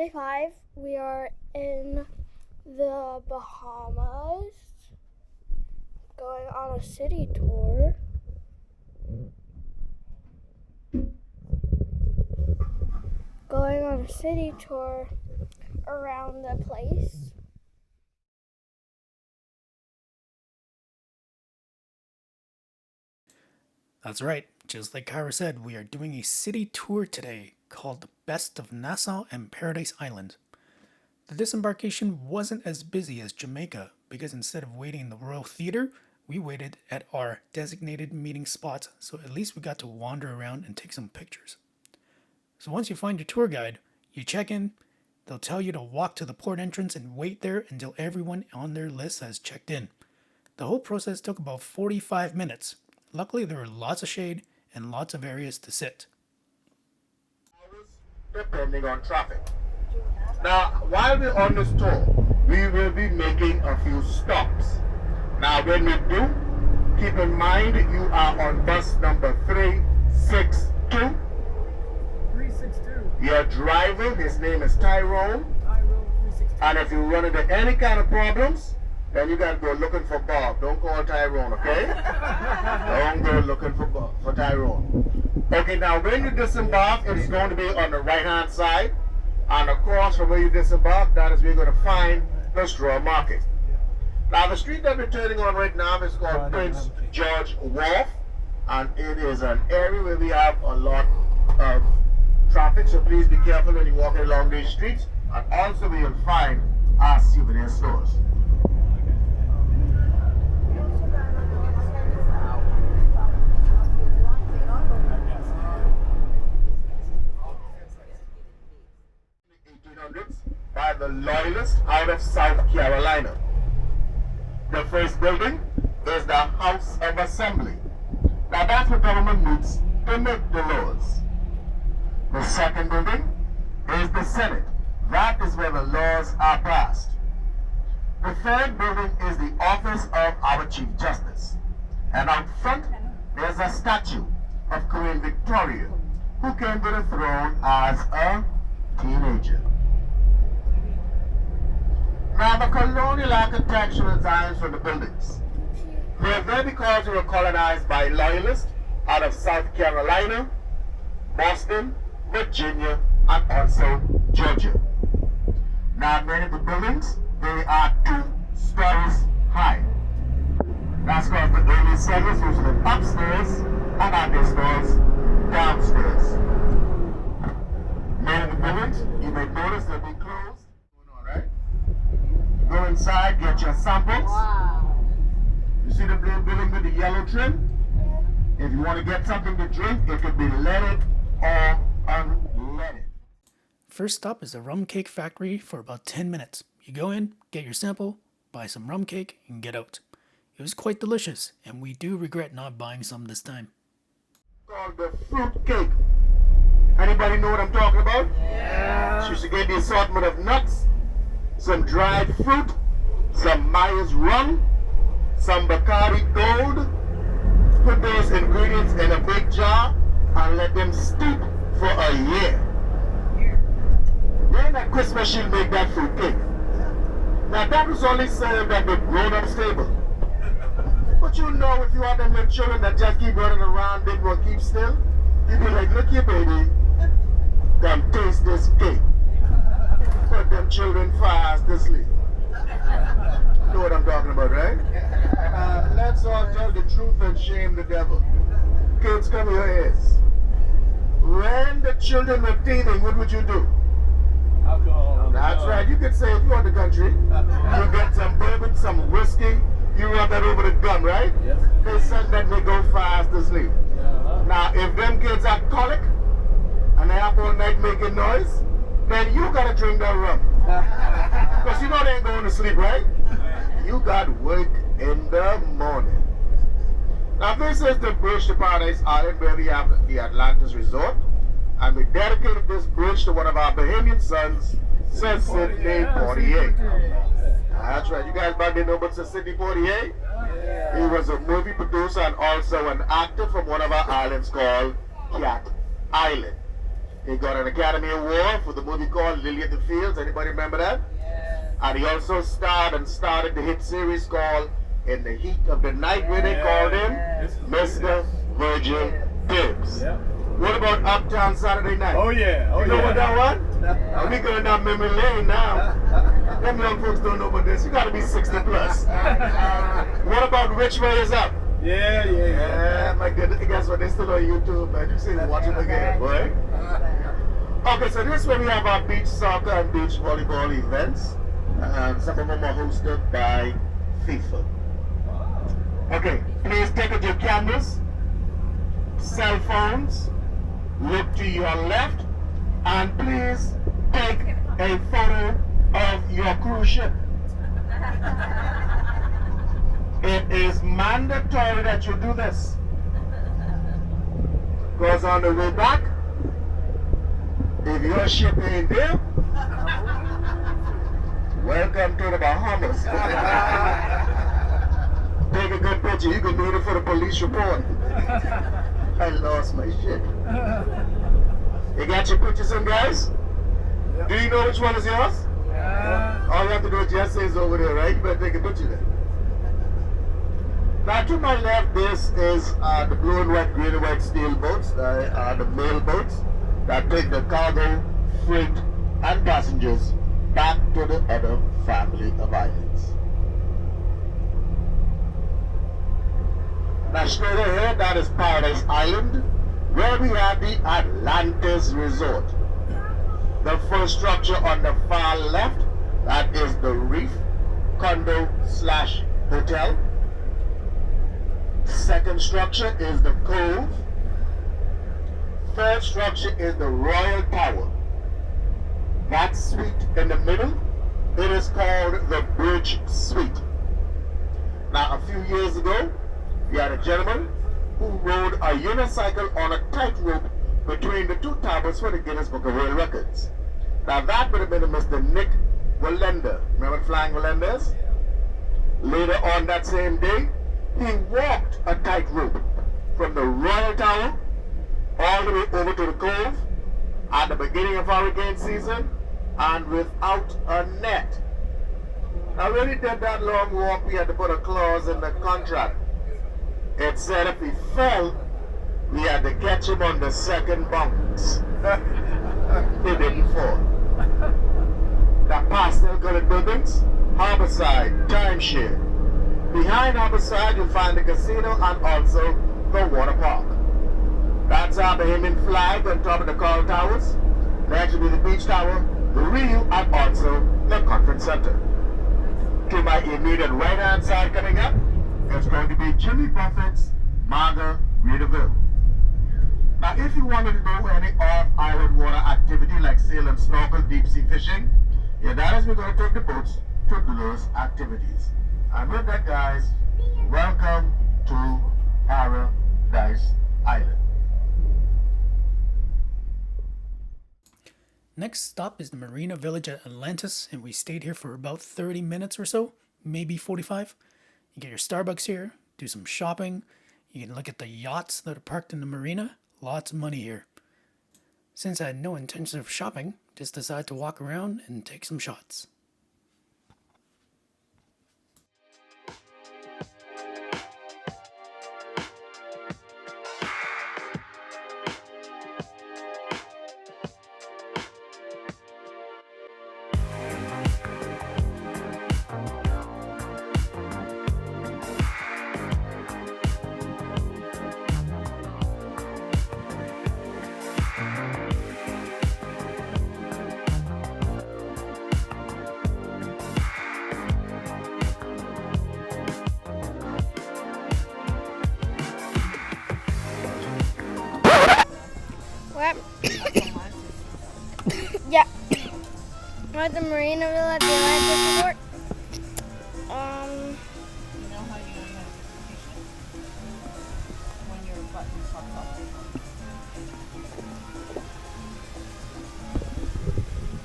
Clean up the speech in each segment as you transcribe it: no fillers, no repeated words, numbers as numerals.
Day 5, we are in the Bahamas, going on a city tour. Going on a city tour around the place. That's right, just like Kyra said, we are doing a city tour today called the Best of Nassau and Paradise Island. The disembarkation wasn't as busy as Jamaica because instead of waiting in the Royal Theatre, we waited at our designated meeting spots, so at least we got to wander around and take some pictures. So once you find your tour guide, you check in, they'll tell you to walk to the port entrance and wait there until everyone on their list has checked in. The whole process took about 45 minutes. Luckily, there were lots of shade and lots of areas to sit. Depending on traffic. Now, while we're on this tour, we will be making a few stops. Now, when we do, keep in mind you are on bus number 362. 362. Your driver, his name is Tyrone. Tyrone 362. And if you run into any kind of problems, then you gotta go looking for Bob. Don't call Tyrone, okay? Don't go looking for Tyrone. Okay, now when you disembark, it is going to be on the right-hand side. And across from where you disembark, that is where you're going to find the straw market. Now the street that we're turning on right now is called Prince George Wharf. And it is an area where we have a lot of traffic, so please be careful when you're walking along these streets. And also where you'll find our souvenir stores. By the Loyalists out of South Carolina. The first building is the House of Assembly. Now that's where government meets to make the laws. The second building is the Senate. That is where the laws are passed. The third building is the office of our Chief Justice. And out front, there's a statue of Queen Victoria, who came to the throne as a teenager. Now the colonial architectural designs for the buildings. They are there because they were colonized by Loyalists out of South Carolina, Boston, Virginia, and also Georgia. Now many of the buildings, they are 2 stories high. That's because the early settlers used to live upstairs and at their stores downstairs. Many of the buildings, you may notice they'll be closed. Alright? Go inside, get your samples. Wow. You see the blue building with the yellow trim? If you want to get something to drink, it could be leaded or unleaded. First stop is the rum cake factory for about 10 minutes. You go in, get your sample, buy some rum cake, and get out. It was quite delicious, and we do regret not buying some this time. Called the fruit cake. Anybody know what I'm talking about? Yeah. She used to get the assortment of nuts, some dried fruit, some Myers rum, some Bacardi Gold. Put those ingredients in a big jar and let them steep for a year. Then at Christmas she'll make that fruit cake. Now that was only served at the grown-up table. But you know, if you have them little children that just keep running around, they won't keep still, you be like, look here baby, come taste this cake. Put them children fast to sleep. You know what I'm talking about, right? Let's all tell the truth and shame the devil. Kids, come here, ears. When the children were teething, what would you do? Alcohol. That's right. You could say if you're in the country, you get some bourbon, some whiskey, you rub that over the gun, right? Yes. They said that they go fast to sleep. Now, if them kids are colic and they up all night making noise, then you gotta drink that rum. Because you know they ain't going to sleep, right? You got work in the morning. Now this is the bridge to Paradise Island where we have the Atlantis Resort. And we dedicated this bridge to one of our Bahamian sons, Sir Sidney Poitier. That's right. You guys might be know about Sir Sidney Poitier? He was a movie producer and also an actor from one of our islands called Cat Island. He got an Academy Award for the movie called Lily at the Fields. Anybody remember that? Yeah. And he also started the hit series called In the Heat of the Night, where they called him Mr. Virgil Gibbs. Yeah. What about Uptown Saturday Night? Oh yeah. Oh You know yeah. what that was? We going down memory lane now. Them young folks don't know about this. You gotta be 60 plus. What about Which Way Is Up? Yeah. Yeah, my goodness. Guess what? They still on YouTube, man. You see them watching again, boy. Okay, so this is where we have our beach soccer and beach volleyball events. And some of them are hosted by FIFA. Okay, please take out your cameras, cell phones, look to your left, and please take a photo of your cruise ship. It is mandatory that you do this. Because on the way back, if your ship ain't there, welcome to the Bahamas. Take a good picture. You can do it for the police report. I lost my ship. You got your pictures in, guys? Do you know which one is yours? All you have to do is just say it's over there, right? You better take a picture then. Now to my left, this is the blue and white, green and white steel boats, the mail boats that take the cargo, freight, and passengers back to the other family of islands. Now straight ahead, that is Paradise Island, where we have the Atlantis Resort. The first structure on the far left, that is the Reef Condo / Hotel. Second structure is the Cove. Third structure is the Royal Tower. That suite in the middle, it is called the Bridge Suite. Now, a few years ago, we had a gentleman who rode a unicycle on a tightrope between the two towers for the Guinness Book of World Records. Now, that would have been a Mr. Nick Wallender. Remember Flying Wallender's? Later on that same day, he walked a tightrope from the Royal Tower all the way over to the Cove at the beginning of hurricane season and without a net. Now when he did that long walk, we had to put a clause in the contract. It said if he fell, we had to catch him on the second bunks. He didn't fall. The pastel colored buildings, Harborside, timeshare. Behind Harborside, you'll find the casino and also the water park. That's our Bahamian flag on top of the coral towers. Next will be the beach tower, the Rio, and also the conference center. To my immediate right-hand side coming up, it's going to be Jimmy Buffett's Margaritaville. Now, if you wanted to do any off-island water activity like sail and snorkel, deep-sea fishing, that is we're going to take the boats to those activities. And with that, guys, welcome to Paradise Island. Next stop is the Marina Village at Atlantis, and we stayed here for about 30 minutes or so, maybe 45. You get your Starbucks here, do some shopping, you can look at the yachts that are parked in the marina. Lots of money here. Since I had no intention of shopping, just decided to walk around and take some shots. Yeah. We're at the Marina Villa at the Atlantis Resort. You know how you have notification when your button pops up?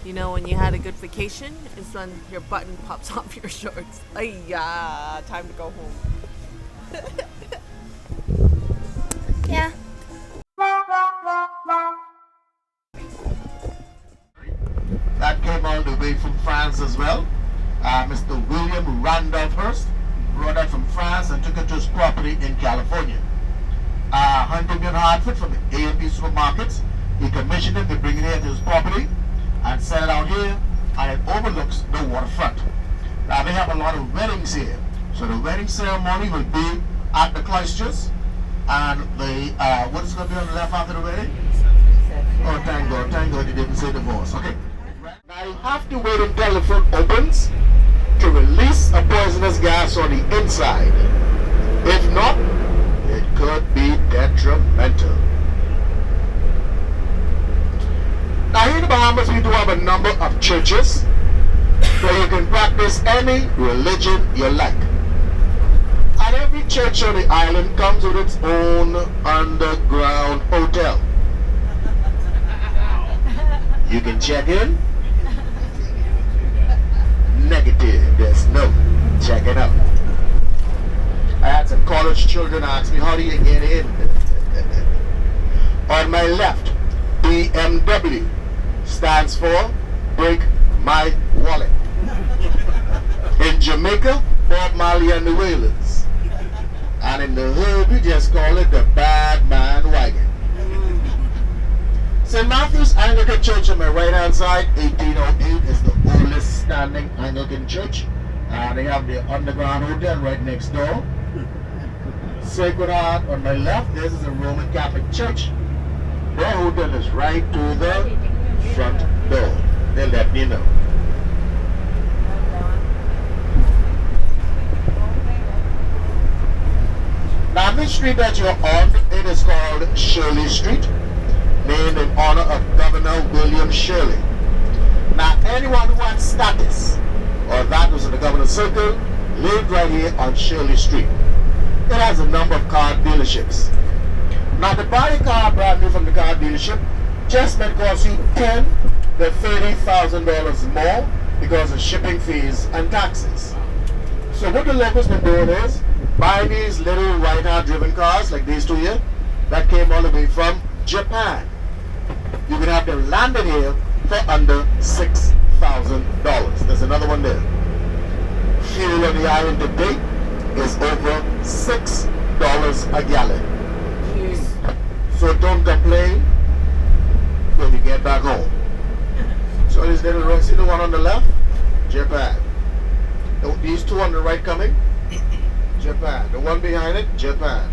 You know when you had a good vacation is when your button pops off your shorts. Ay yeah, time to go home. Yeah. Mr. William Randolph Hearst brought that from France and took it to his property in California. Huntington Hartford from the A&P supermarkets, he commissioned him to bring it here to his property and set it out here, and it overlooks the waterfront. Now they have a lot of weddings here, so the wedding ceremony will be at the cloisters, and the what is going to be on the left after the wedding? Oh, thank God you didn't say divorce. Okay. Now you have to wait until the fruit opens to release a poisonous gas on the inside. If not, it could be detrimental. Now here in the Bahamas, we do have a number of churches where you can practice any religion you like. And every church on the island comes with its own underground hotel. You can check in. Negative, there's no checking out. I had some college children ask me, how do you get in? On my left, BMW stands for Break My Wallet. In Jamaica, Bob Marley and the Wailers. And in the hood, we just call it the Bad Man Wagon. St. Matthew's Anglican Church on my right hand side, 1808, is the oldest standing Anglican church. They have the underground hotel right next door. Sacred Heart on my left, this is a Roman Catholic church. Their hotel is right to the front door. They'll let me know. Now this street that you're on, it is called Shirley Street, named in honor of Governor William Shirley. Now anyone who had status, or that was in the governor's circle, lived right here on Shirley Street. It has a number of car dealerships. Now to buy a car brand new from the car dealership just might cost you $10,000 to $30,000 more because of shipping fees and taxes. So what the locals been doing is buying these little right-hand driven cars like these two here that came all the way from Japan. You can have them landed here for under $6,000. There's another one there. Fuel on the island today is over $6 a gallon. So don't complain when you get back home. So this little road, see the one on the left? Japan. These two on the right coming? Japan. The one behind it? Japan.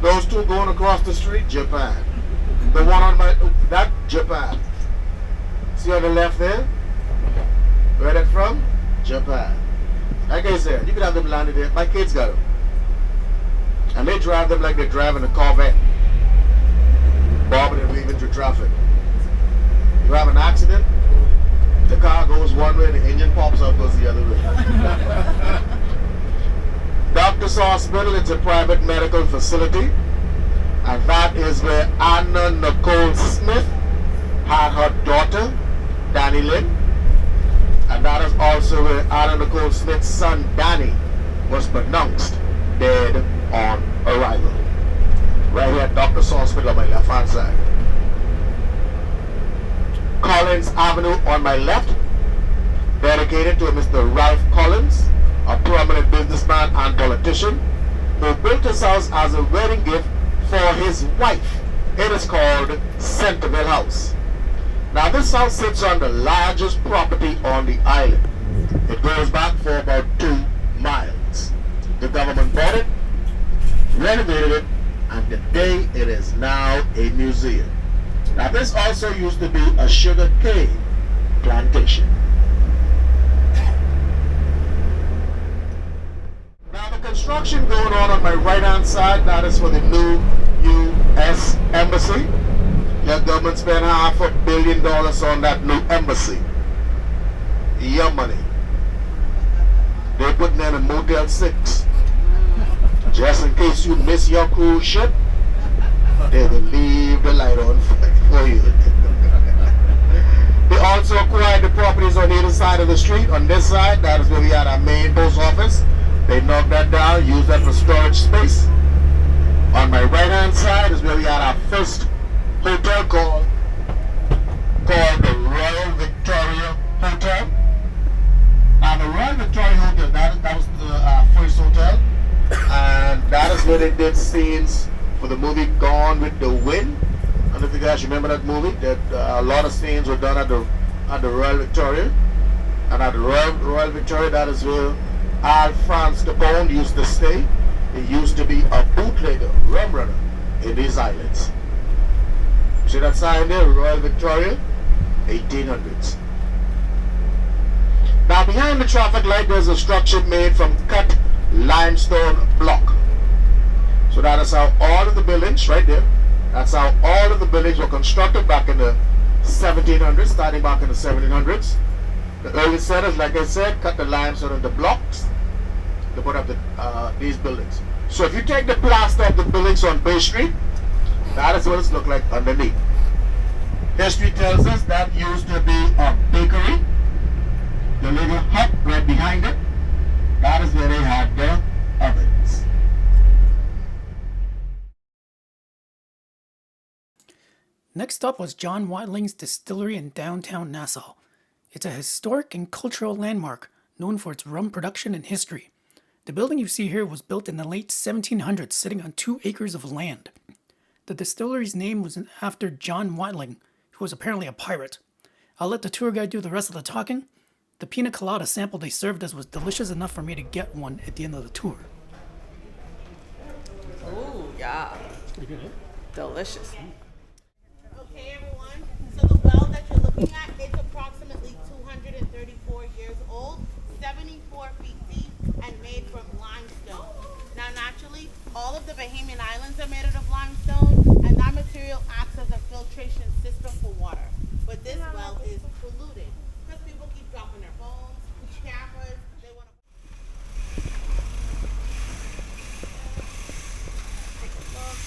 Those two going across the street? Japan. The one on my, that? Japan. See on the left there? Where that from? Japan. Like I said, you can have them landed there. My kids got them. And they drive them like they're driving a Corvette. Bobbing and weaving through traffic. You have an accident, the car goes one way and the engine pops up, goes the other way. Doctor's Hospital, it's a private medical facility. And that is where Anna Nicole Smith had her daughter, Danny Lynn. And that is also where Anna Nicole Smith's son, Danny, was pronounced dead on arrival. Right here at Doctor's Hospital on my left hand side. Collins Avenue on my left, dedicated to Mr. Ralph Collins, a prominent businessman and politician, who built his house as a wedding gift for his wife. It is called Centerville House. Now this house sits on the largest property on the island. It goes back for about 2 miles. The government bought it, renovated it, and today it is now a museum. Now this also used to be a sugar cane plantation. Now the construction going on my right hand side, that is for the new U.S. Embassy. Your government spent $500 million on that new embassy. Your money. They're putting in a Motel 6. Just in case you miss your cruise ship, they will leave the light on for you. They also acquired the properties on either side of the street. On this side, that is where we had our main post office. They knocked that down, used that for storage space. On my right hand side is where we had our first hotel called the Royal Victoria Hotel. And the Royal Victoria scenes for the movie Gone with the Wind. I don't know if you guys remember that movie. That a lot of scenes were done at the Royal Victoria, and at the Royal Victoria, that is where Alphonse Capone used to stay. He used to be a bootlegger, rum runner in these islands. See that sign there, Royal Victoria, 1800s. Now behind the traffic light, there's a structure made from cut limestone block. So that is how all of the buildings, right there, that's how all of the buildings were constructed back in the 1700s, starting back in the 1700s. The early settlers, like I said, cut the limestone into blocks to put up these buildings. So if you take the plaster of the buildings on Bay Street, that is what it looks like underneath. History tells us that used to be a bakery. The little hut right behind it, that is where they had the ovens. Next up was John Watling's Distillery in downtown Nassau. It's a historic and cultural landmark known for its rum production and history. The building you see here was built in the late 1700s, sitting on 2 acres of land. The distillery's name was after John Watling, who was apparently a pirate. I'll let the tour guide do the rest of the talking. The pina colada sample they served us was delicious enough for me to get one at the end of the tour. Oh, yeah. Pretty good, eh? Delicious. Okay, everyone. So the well that you're looking at, it's approximately 234 years old, 74 feet deep, and made from limestone. Now, naturally, all of the Bahamian Islands are made out of limestone, and that material acts as a filtration system for water. But this well is polluted because people keep dropping their phones, cameras. They want to. Take a look.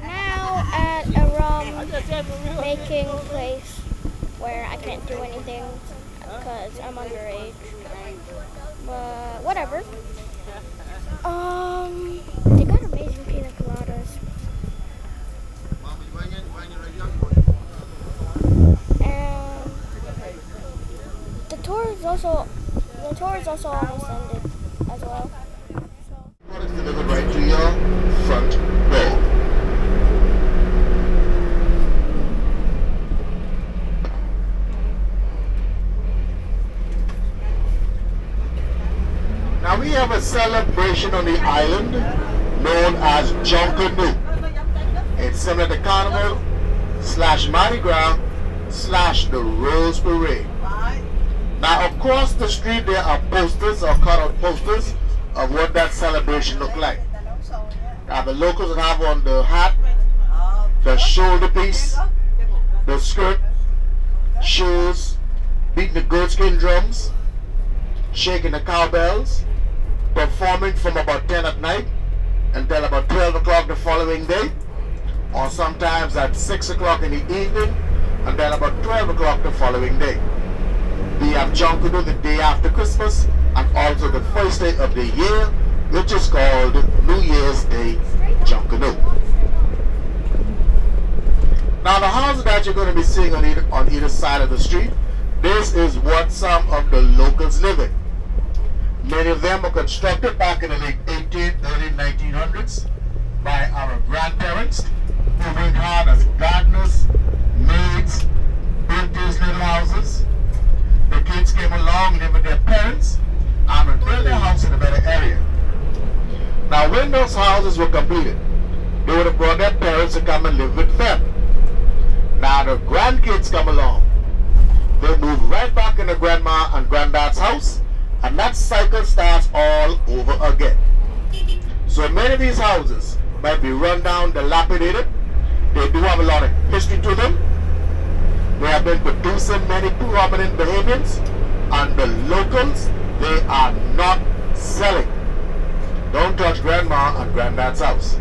Now at a rum making place where I can't do anything because I'm underage. But whatever. They got amazing pina coladas. And the tour is also almost ended as well. Products delivered right to your front door. Now we have a celebration on the island known as Junkanoo. It's similar to Carnival / Mardi Gras / the Rose Parade. Now across the street there are posters or cut-out posters of what that celebration look like. Now the locals have on the hat, the shoulder piece, the skirt, shoes, beating the goatskin drums, shaking the cowbells, performing from about 10 at night until about 12 o'clock the following day, or sometimes at 6 o'clock in the evening and then about 12 o'clock the following day. We have Junkanoo the day after Christmas and also the first day of the year, which is called New Year's Day Junkanoo. Now the houses that you're going to be seeing on either side of the street, this is what some of the locals live in. Many of them were constructed back in the late early 1900s by our grandparents who worked hard as gardeners, maids, built these little houses. The kids came along, lived with their parents, and would build their house in a better area. Now when those houses were completed, they would have brought their parents to come and live with them. Now the grandkids come along. They move right back into grandma and granddad's house, and that cycle starts all over again. So many of these houses might be run down, dilapidated. They do have a lot of history to them. They have been producing many prominent Bahamians, and the locals, they are not selling. Don't touch grandma and granddad's house.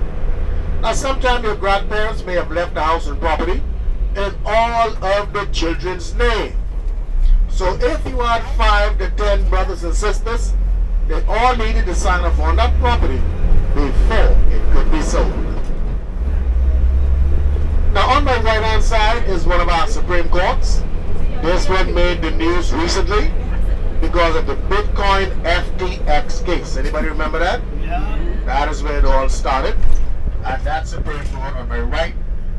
Now, sometimes your grandparents may have left the house and property in all of the children's name. So if you had 5 to 10 brothers and sisters, they all needed to sign off on that property before it could be sold. Now, on my right hand side is one of our Supreme Courts. This one made the news recently because of the Bitcoin FTX case. Anybody remember that? Yeah. That is where it all started. At that Supreme Court on my right,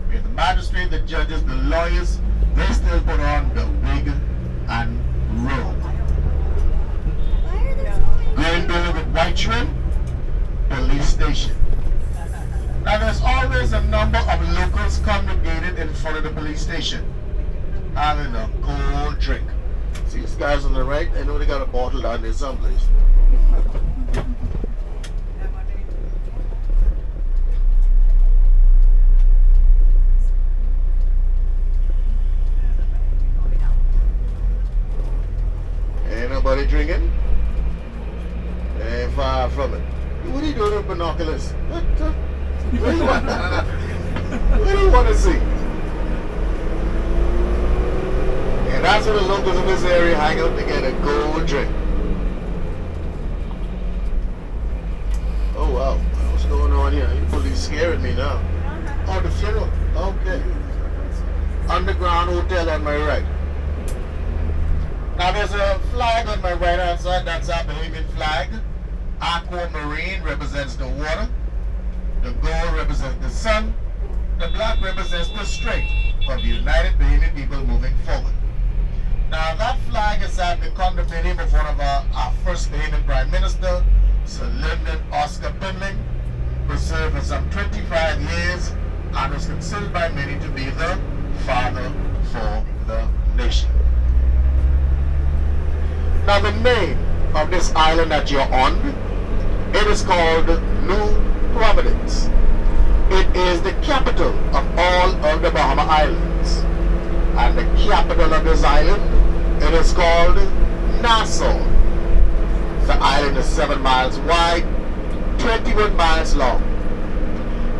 we have the magistrate, the judges, the lawyers. They still put on the wig and robe. Going there with white trim, police station. Now there's always a number of locals congregated in front of the police station, having a cold drink. See these guys on the right? I know they got a bottle down there someplace. Ain't nobody drinking? Ain't far from it. What are you doing with binoculars? What do you want? What do you want to see? And that's where the locals in this area hang out to get a cold drink. Oh wow, what's going on here? You police scaring me now. Oh, the funeral. Okay. Underground hotel on my right. Now there's a flag on my right hand side. That's our Bahamian flag. Aquamarine represents the water. The gold represents the sun. The black represents the strength of the United Bahamian people moving forward. Now that flag is at the condominium of one of our first Bahamian Prime Minister, Sir Lyndon Oscar Pinling, who served for some 25 years and was considered by many to be the father for the nation. Now the name of this island that you're on, it is called New Providence. It is the capital of all of the Bahama Islands. And the capital of this island, it is called Nassau. The island is 7 miles wide, 21 miles long.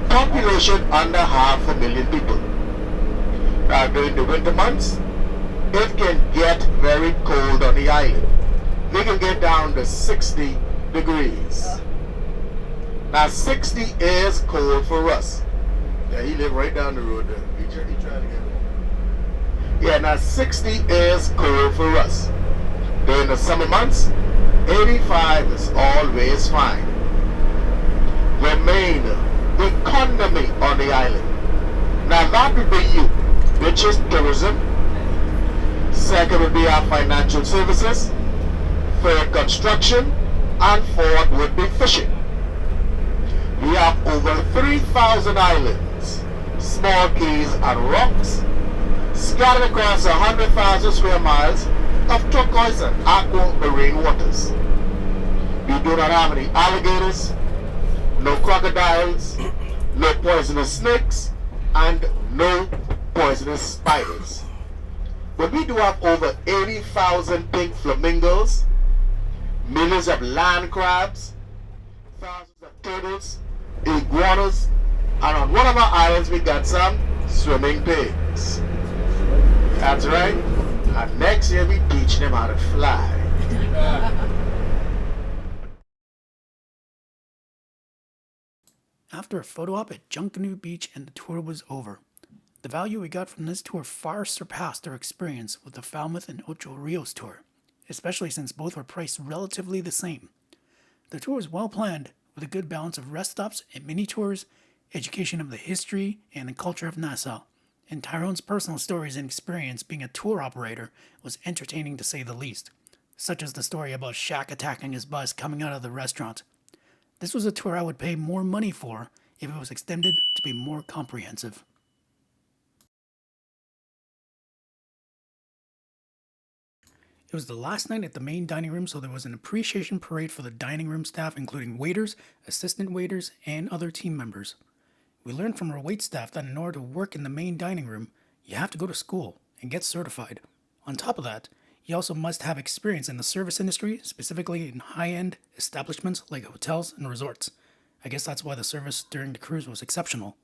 Population under 500,000 people. Now during the winter months, it can get very cold on the island. They can get down to 60 degrees. Now 60 is cold for us. Yeah, he live right down the road there. He trying to get home. Yeah, now 60 is cold for us. During the summer months, 85 is always fine. The main economy on the island. Now that would be you, which is tourism. Second would be our financial services. Third, construction. And fourth would be fishing. We have over 3,000 islands, small keys and rocks, scattered across 100,000 square miles of turquoise and aquamarine waters. We do not have any alligators, no crocodiles, no poisonous snakes, and no poisonous spiders. But we do have over 80,000 pink flamingos, millions of land crabs, thousands of turtles, iguanas, and on one of our islands we got some swimming pigs. That's right. And next year we teach them how to fly. After a photo op at Junkanoo Beach and the tour was over, the value we got from this tour far surpassed our experience with the Falmouth and Ocho Rios tour, especially since both were priced relatively the same. The tour was well planned, with a good balance of rest stops and mini tours, education of the history and the culture of Nassau, and Tyrone's personal stories and experience being a tour operator was entertaining to say the least, such as the story about Shaq attacking his bus coming out of the restaurant. This was a tour I would pay more money for if it was extended to be more comprehensive. It was the last night at the main dining room, so there was an appreciation parade for the dining room staff, including waiters, assistant waiters, and other team members. We learned from our wait staff that in order to work in the main dining room, you have to go to school, and get certified. On top of that, you also must have experience in the service industry, specifically in high-end establishments like hotels and resorts. I guess that's why the service during the cruise was exceptional.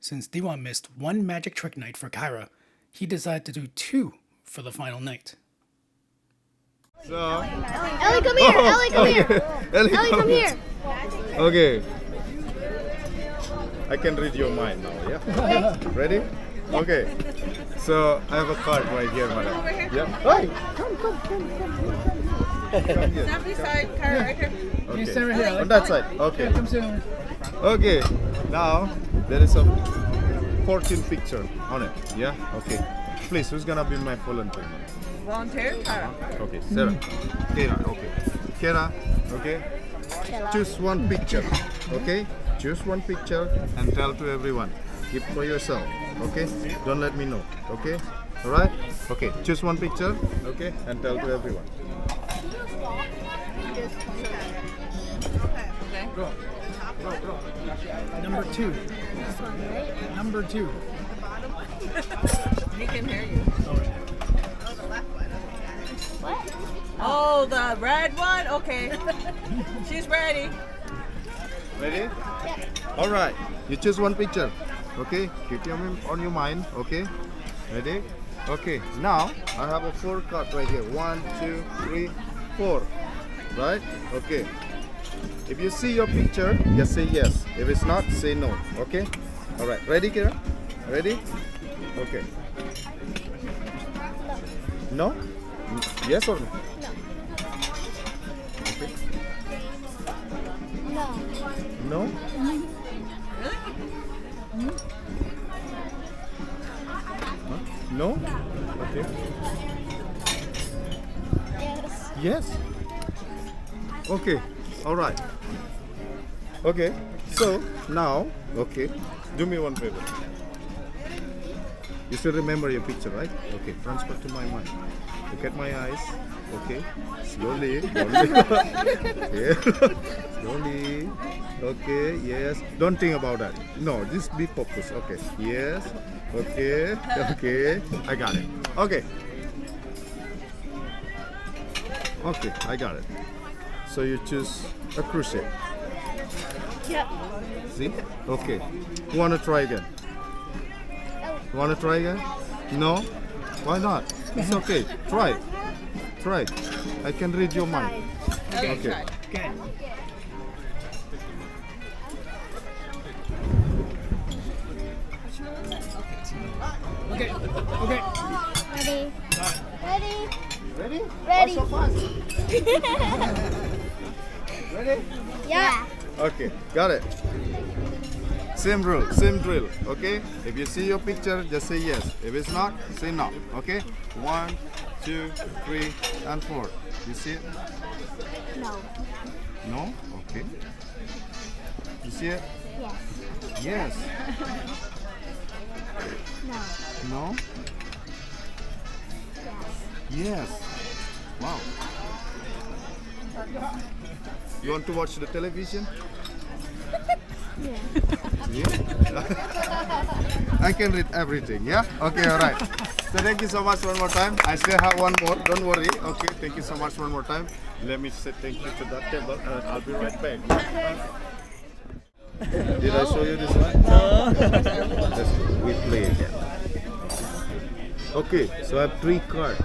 Since Dewa missed one magic trick night for Kyra, he decided to do 2 for the final night. So, Ellie, come here. Ellie, come here. Ellie, come here. Okay. I can read your mind now, yeah? Ready? Okay. So, I have a card right here, madam. Yeah? Hey! Come here. Stand beside Kyra right here. Okay. stand right here. On that side. Okay. Come sit over. Okay. Now, there is a 14 picture on it. Yeah? Okay. Please, who's gonna be my volunteer? Volunteer, Kyra. Okay, Sarah. Kera, okay. Kera, okay. Choose one picture, okay? Choose one picture and tell to everyone. Keep for yourself, okay? Don't let me know, okay? Alright? Okay, choose one picture, okay? And tell to everyone. Okay. Number 2. Number 2. He can hear you. What? Oh, the red one? Okay. She's ready. Ready? Alright, you choose one picture, okay? Keep your on your mind, okay? Ready? Okay, now I have a 4 card right here. 1, 2, 3, 4. Right? Okay. If you see your picture, just say yes. If it's not, say no. Okay? Alright, ready, Kira? Ready? Okay. No? Yes or no? Okay. No. No? Huh? No? Okay. Yes. Yes. Okay. All right. Okay. So now, okay. Do me one favor. You still remember your picture, right? Okay. Transfer to my mind. Look at my eyes. Okay. Slowly. Slowly. Yeah. Slowly. Okay. Yes. Don't think about that. No. Just be focused. Okay. Yes. Okay. Okay. I got it. Okay. Okay. I got it. So you choose a cruise ship. Yep. See? Okay. You want to try again? You want to try again? No? Why not? It's okay. Try. Try. I can read your mind. Okay. Okay. Try. Okay. Okay. Okay. Ready? Ready? Ready? Ready. So fast. Ready? Yeah. Okay. Got it. Same rule, same drill. Okay? If you see your picture, just say yes. If it's not, say no. Okay? 1, 2, 3, and 4. You see it? No. No? Okay. You see it? Yes. Yes. No. No? Yes. Yes. Wow. You want to watch the television? Yeah. Yeah. I can read everything, yeah? Okay, alright. So thank you so much one more time. I still have one more, don't worry. Okay, thank you so much one more time. Let me say thank you to that table and I'll be right back. Did I show you this one? No. We play again. Okay, so I have 3 cards.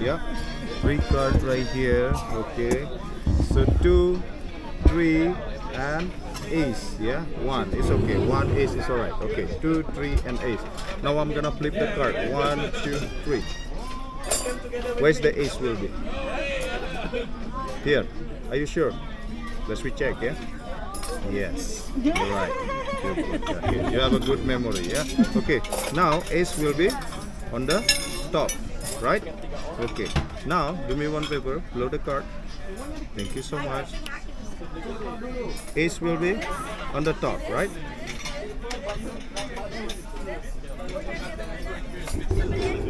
Yeah? 3 cards right here. Okay. So 2, 3, and ace. Yeah? 1 is okay. 1 ace is alright. Okay. 2, 3, and ace. Now I'm gonna flip the card. 1, 2, 3. Where's the ace will be? Here. Are you sure? Let's recheck, yeah? Yes. Alright. Okay. You have a good memory, yeah? Okay. Now ace will be on the top, right? Okay. Now do me one favor. Blow the card. Thank you so much. Ace will be on the top, right?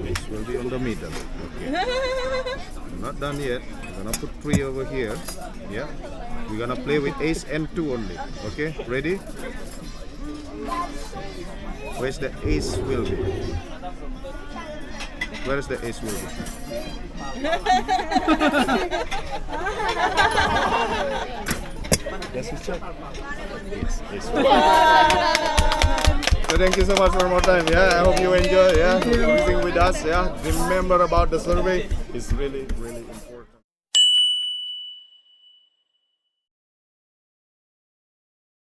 Ace will be on the middle. Okay. I'm not done yet. I'm gonna put 3 over here. Yeah. We're gonna play with ace and 2 only. Okay. Ready? Where's the ace will be? Where is the ace will be? Yes, we check. Yes, ace will. So thank you so much for more time. Yeah, I hope you enjoy. Yeah, visiting with us. Yeah, remember about the survey. It's really, really important.